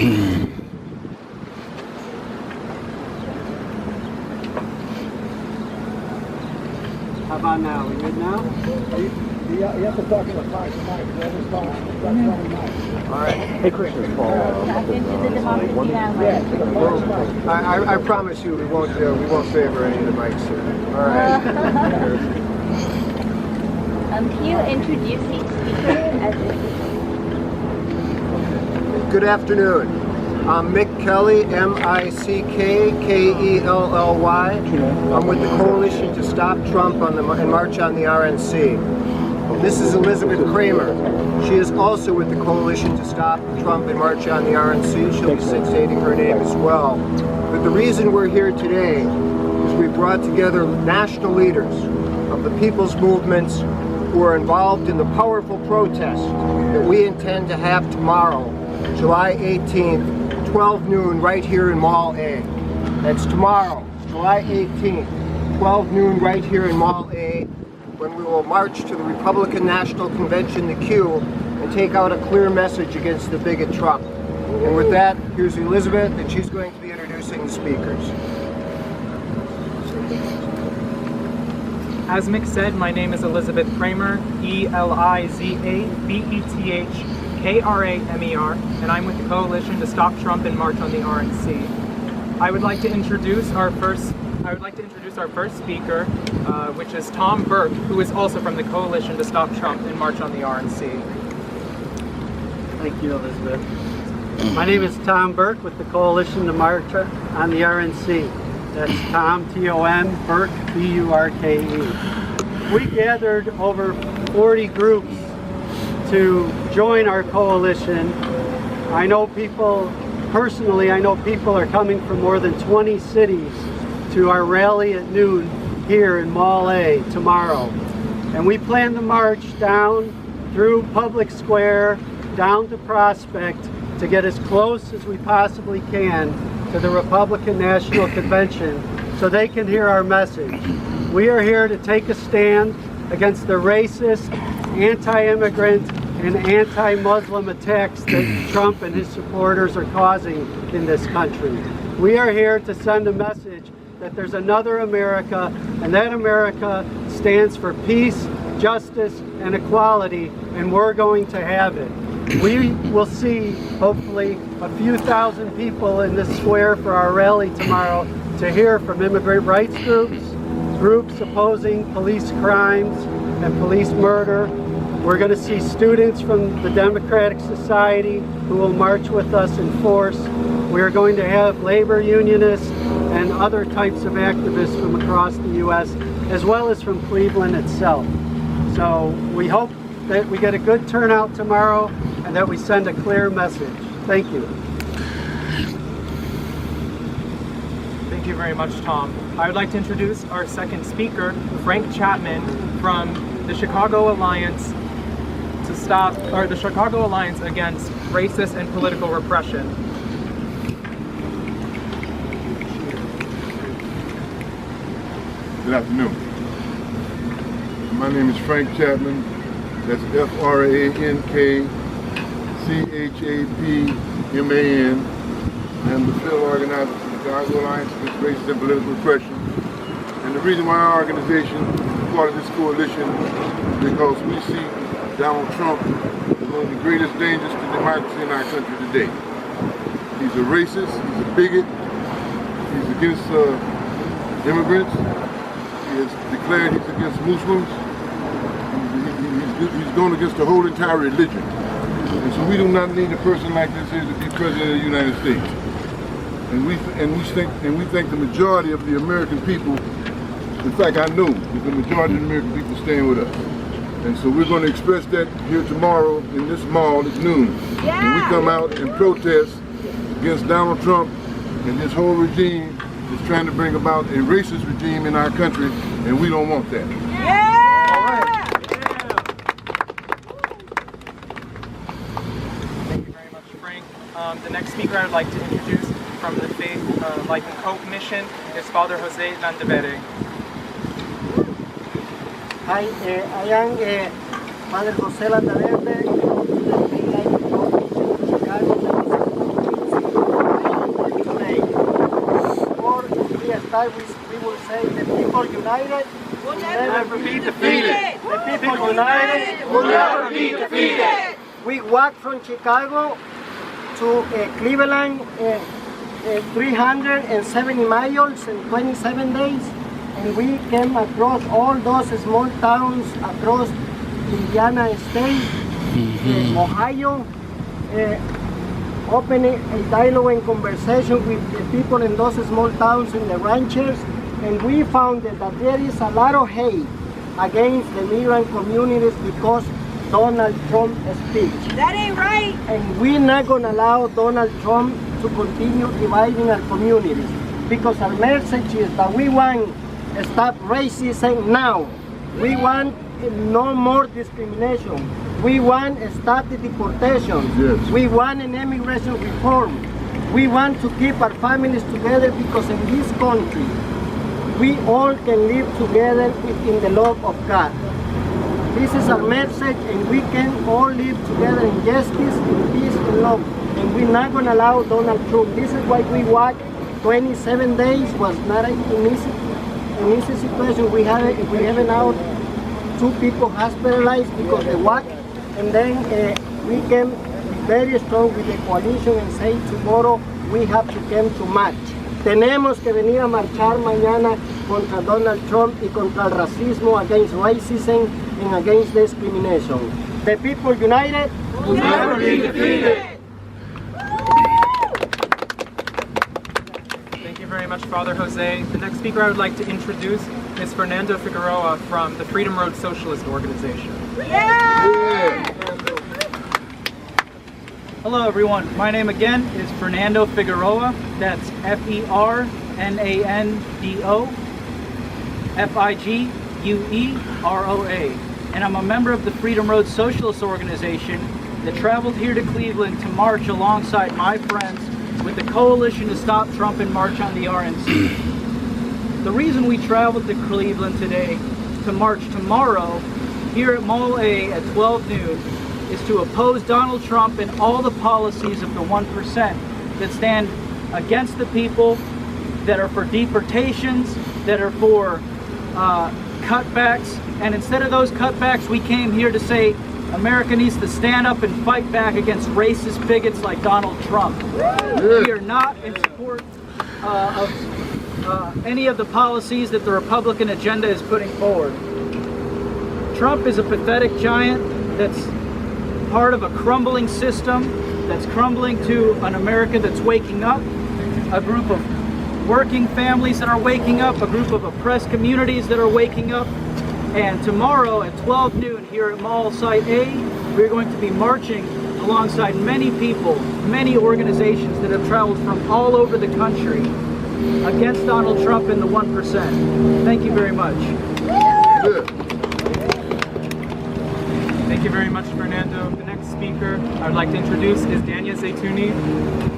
How about now? We good now? You have to talk in the mic. All right. Hey, Christian, Paul. I promise you we won't favor any of the mics here. All right. Can you introduce each speaker as Good afternoon. I'm Mick Kelly, M-I-C-K-K-E-L-L-Y. I'm with the Coalition to Stop Trump and March on the RNC. And this is Elizabeth Kramer. She is also with the Coalition to Stop Trump and March on the RNC. She'll be stating her name as well. But the reason we're here today is we brought together national leaders of the people's movements who are involved in the powerful protest that we intend to have tomorrow, July 18th, 12 noon, right here in Mall A. That's tomorrow, July 18th, 12 noon, right here in Mall A, when we will march to the Republican National Convention, the Q, and take out a clear message against the bigot Trump. And with that, here's Elizabeth, and she's going to be introducing the speakers. As Mick said, my name is Elizabeth Kramer, E-L-I-Z-A-B-E-T-H-K-R-A-M-E-R, and I'm with the Coalition to Stop Trump and March on the RNC. I would like to introduce our first speaker, which is Tom Burke, who is also from the Coalition to Stop Trump and March on the RNC. Thank you, Elizabeth. My name is Tom Burke with the Coalition to March on the RNC. That's Tom, T-O-M, Burke, B-U-R-K-E. We gathered over 40 groups to join our coalition. I know people are coming from more than 20 cities to our rally at noon here in Mall A tomorrow. And we plan to march down through Public Square, down to Prospect, to get as close as we possibly can to the Republican National Convention so they can hear our message. We are here to take a stand against the racist, anti-immigrant, and anti-Muslim attacks that Trump and his supporters are causing in this country. We are here to send a message that there's another America, and that America stands for peace, justice, and equality, and we're going to have it. We will see, hopefully, a few thousand people in this square for our rally tomorrow to hear from immigrant rights groups opposing police crimes and police murder. We're going to see students from the Democratic Society who will march with us in force. We are going to have labor unionists and other types of activists from across the U.S., as well as from Cleveland itself. So we hope that we get a good turnout tomorrow and that we send a clear message. Thank you. Thank you very much, Tom. I would like to introduce our second speaker, Frank Chapman, from the Chicago Alliance Against Racist and Political Repression. Good afternoon. My name is Frank Chapman. That's F-R-A-N-K-C-H-A-P-M-A-N. I'm the field organizer for the Chicago Alliance Against Racist and Political Repression. And the reason why our organization is part of this coalition is because we see Donald Trump as one of the greatest dangers to democracy in our country today. He's a racist, he's a bigot, he's against immigrants, he has declared he's against Muslims, he's going against the whole entire religion. And so we do not need a person like this here to be president of the United States. And we think the majority of the American people, in fact I know that the majority of the American people stand with us. And so we're going to express that here tomorrow in this mall at noon. Yeah. When we come out and protest against Donald Trump and this whole regime that's trying to bring about a racist regime in our country, and we don't want that. Yeah! All right. Thank you very much, Frank. The next speaker I would like to introduce from the Faith, Life and Hope Mission is Father Jose Landevere. Hi, I am Father Jose Landeverde, Chicago. side, we will say the people united will never be defeated. The people united will never be defeated. We walked from Chicago to Cleveland 370 miles in 27 days, and we came across all those small towns across Indiana State, Ohio, opening a dialogue and conversation with the people in those small towns and the ranchers, and we found that there is a lot of hate against the migrant communities because Donald Trump speech. That ain't right. And we're not going to allow Donald Trump to continue dividing our communities, because our message is that we want to stop racism now. We want no more discrimination. We want to stop the deportation. Yes. We want an immigration reform. We want to keep our families together, because in this country we all can live together in the love of God. This is our message, and we can all live together in justice, in peace, and love. And we're not going to allow Donald Trump. This is why we walked 27 days. Was not an easy situation. We have now 2 people hospitalized because they walked, and then we came very strong with the coalition and say tomorrow we have to come to march. Tenemos que venir a marchar mañana contra Donald Trump y contra el racismo, against racism and against discrimination. The people united will never be defeated. Thank you very much, Father Jose. The next speaker I would like to introduce is Fernando Figueroa from the Freedom Road Socialist Organization. Hello everyone, my name again is Fernando Figueroa. That's Fernando Figueroa, and I'm a member of the Freedom Road Socialist Organization that traveled here to Cleveland to march alongside my friends with the Coalition to Stop Trump and March on the RNC. The reason we traveled to Cleveland today to march tomorrow here at Mall A at 12 noon is to oppose Donald Trump and all the policies of the 1% that stand against the people, that are for deportations, that are for cutbacks. And instead of those cutbacks, we came here to say America needs to stand up and fight back against racist bigots like Donald Trump. We are not in support of any of the policies that the Republican agenda is putting forward. Trump is a pathetic giant that's part of a crumbling system that's crumbling to an America that's waking up, a group of working families that are waking up, a group of oppressed communities that are waking up. And tomorrow at 12 noon here at Mall Site A, we're going to be marching alongside many people, many organizations that have traveled from all over the country against Donald Trump and the 1%. Thank you very much. Thank you very much, Fernando. The next speaker I would like to introduce is Dania Zaytouni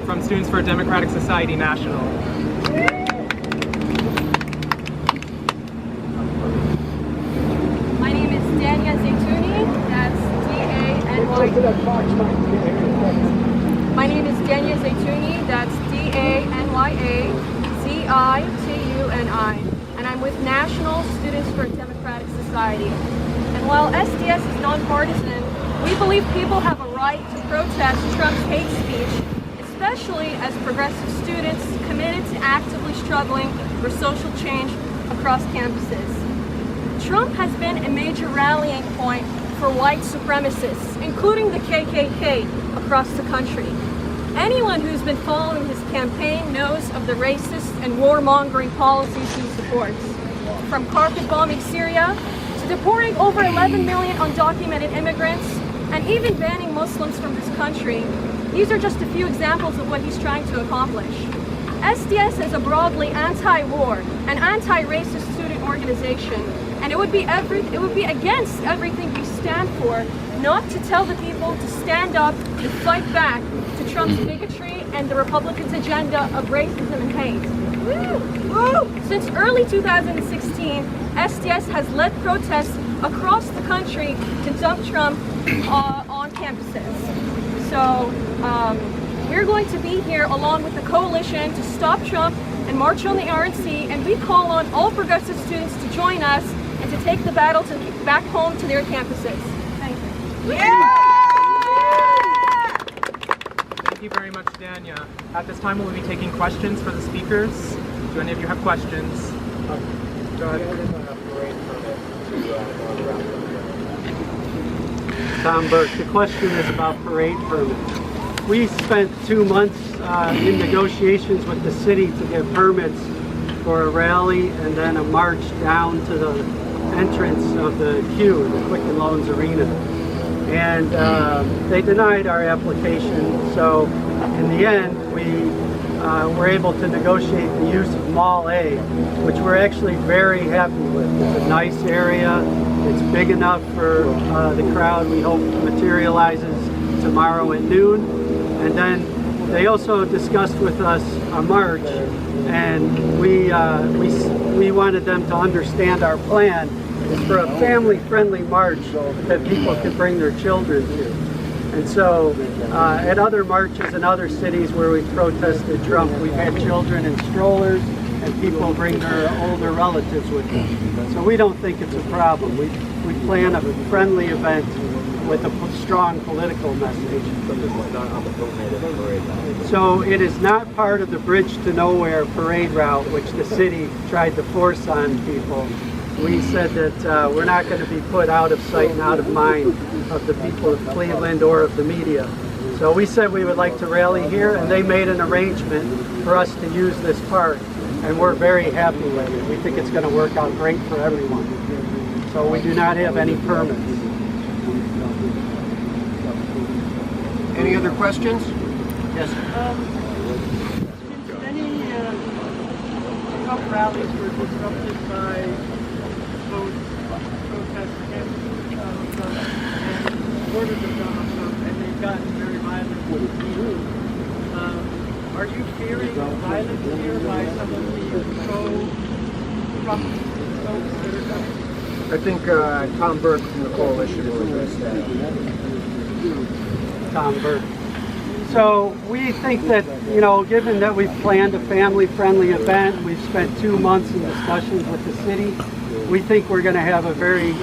from Students for a Democratic Society National. My name is Dania Zaytouni. That's D-A-N-Y. My name is Dania Zaytouni. That's D-A-N-Y-A-Z-I-T-U-N-I. And I'm with National Students for a Democratic Society. And while SDS is nonpartisan, we believe people have a right to protest Trump's hate speech, especially as progressive students committed to actively struggling for social change across campuses. Trump has been a major rallying point for white supremacists, including the KKK, across the country. Anyone who's been following his campaign knows of the racist and warmongering policies he supports. From carpet bombing Syria, to deporting over 11 million undocumented immigrants, and even banning Muslims from this country. These are just a few examples of what he's trying to accomplish. SDS is a broadly anti-war and anti-racist student organization, and it would be against everything we stand for not to tell the people to stand up and fight back to Trump's bigotry and the Republicans' agenda of racism and hate. Woo! Woo! Since early 2016, SDS has led protests across the country to dump Trump on campuses. So we're going to be here along with the coalition to stop Trump and and march on the RNC, and we call on all progressive students to join us and to take the battle back home to their campuses. Thank you. Thank you very much, Dania. At this time, we'll be taking questions for the speakers. Do any of you have questions? Go ahead. Tom Burke, the question is about parade permits. We spent 2 months in negotiations with the city to get permits for a rally and then a march down to the entrance of the Q, the Quicken Loans Arena. And they denied our application, so in the end we were able to negotiate the use of Mall A, which we're actually very happy with. It's a nice area, it's big enough for the crowd we hope materializes tomorrow at noon. And then they also discussed with us a march, and we wanted them to understand our plan is for a family-friendly march that people can bring their children to. And so at other marches in other cities where we've protested Trump, we've had children in strollers and people bring their older relatives with them. So we don't think it's a problem. We plan a friendly event with a strong political message. So it is not part of the Bridge to Nowhere parade route, which the city tried to force on people. We said that we're not going to be put out of sight and out of mind of the people of Cleveland or of the media. So we said we would like to rally here, and they made an arrangement for us to use this park, and we're very happy with it. We think it's going to work out great for everyone. So we do not have any permits. Any other questions? Yes. Since many Trump rallies were disrupted by protests against Trump and supporters of Donald Trump, and they've gotten very violent. Are you fearing violence here by some of the pro-Trump folks that are coming? I think Tom Burke from the coalition will address that. Tom Burke. So we think that, you know, given that we've planned a family-friendly event, we've spent 2 months in discussions with the city, we think we're going to have a very,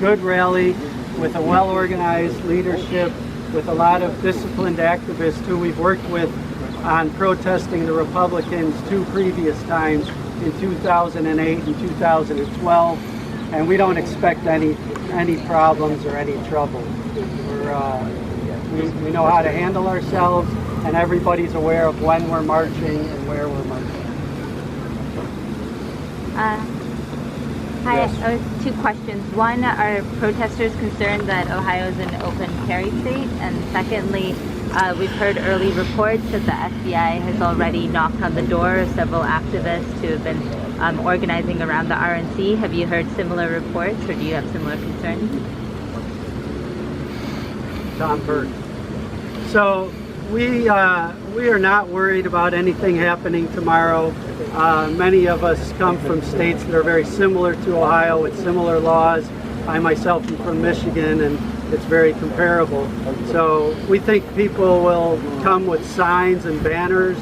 good rally with a well-organized leadership, with a lot of disciplined activists who we've worked with on protesting the Republicans 2 previous times in 2008 and 2012, and we don't expect any problems or any trouble. We know how to handle ourselves, and everybody's aware of when we're marching and where we're marching. Hi, 2 questions. One, are protesters concerned that Ohio is an open carry state? And secondly, we've heard early reports that the FBI has already knocked on the door of several activists who have been organizing around the RNC. Have you heard similar reports, or do you have similar concerns? Tom Burke. So we are not worried about anything happening tomorrow. Many of us come from states that are very similar to Ohio with similar laws. I myself am from Michigan, and it's very comparable. So we think people will come with signs and banners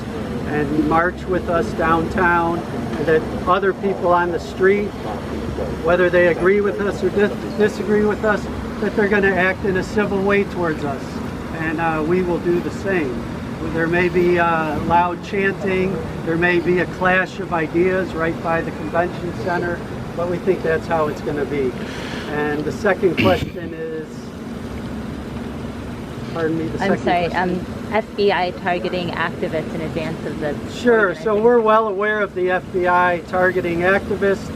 and march with us downtown, and that other people on the street, whether they agree with us or disagree with us, that they're going to act in a civil way towards us, and we will do the same. There may be loud chanting, there may be a clash of ideas right by the convention center, but we think that's how it's going to be. And the second question is, pardon me, the second question? FBI targeting activists in advance of the... Sure, so we're well aware of the FBI targeting activists.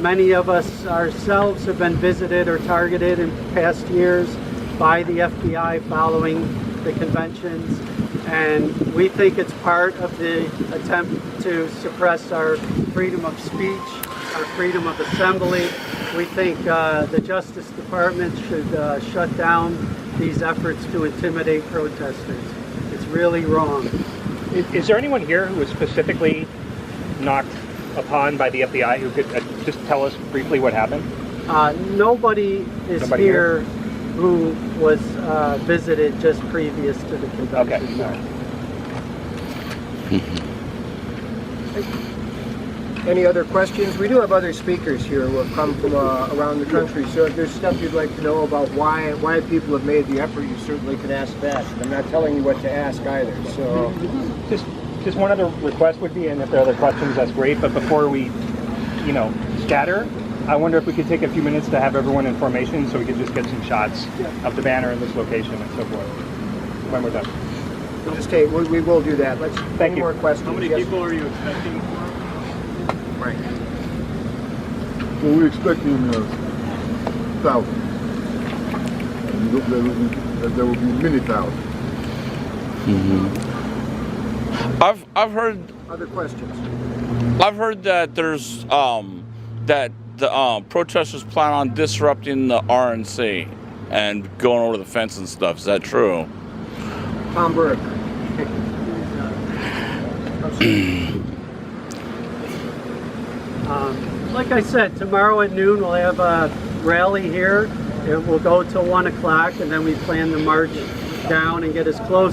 Many of us ourselves have been visited or targeted in past years by the FBI following the conventions, and we think it's part of the attempt to suppress our freedom of speech, our freedom of assembly. We think the Justice Department should shut down these efforts to intimidate protesters. It's really wrong. Is there anyone here who was specifically knocked upon by the FBI who could just tell us briefly what happened? Nobody is here who was visited just previous to the convention. Okay. Any other questions? We do have other speakers here who have come from around the country, so if there's stuff you'd like to know about why people have made the effort, you certainly can ask that. I'm not telling you what to ask either, so... Just one other request would be, and if there are other questions, that's great, but before we, scatter, I wonder if we could take a few minutes to have everyone in formation so we could just get some shots of the banner in this location and so forth when we're done. We'll just take, we will do that. Let's, Thank any you. more questions? How many Yes. people are you expecting? Right. Well, we're expecting thousands. And there will be many thousands. I've heard Other questions? I've heard that there's that the protesters plan on disrupting the RNC and going over the fence and stuff. Is that true? Tom Burke. Like I said, tomorrow at noon we'll have a rally here. It will go till 1 o'clock, and then we plan to march down and get as close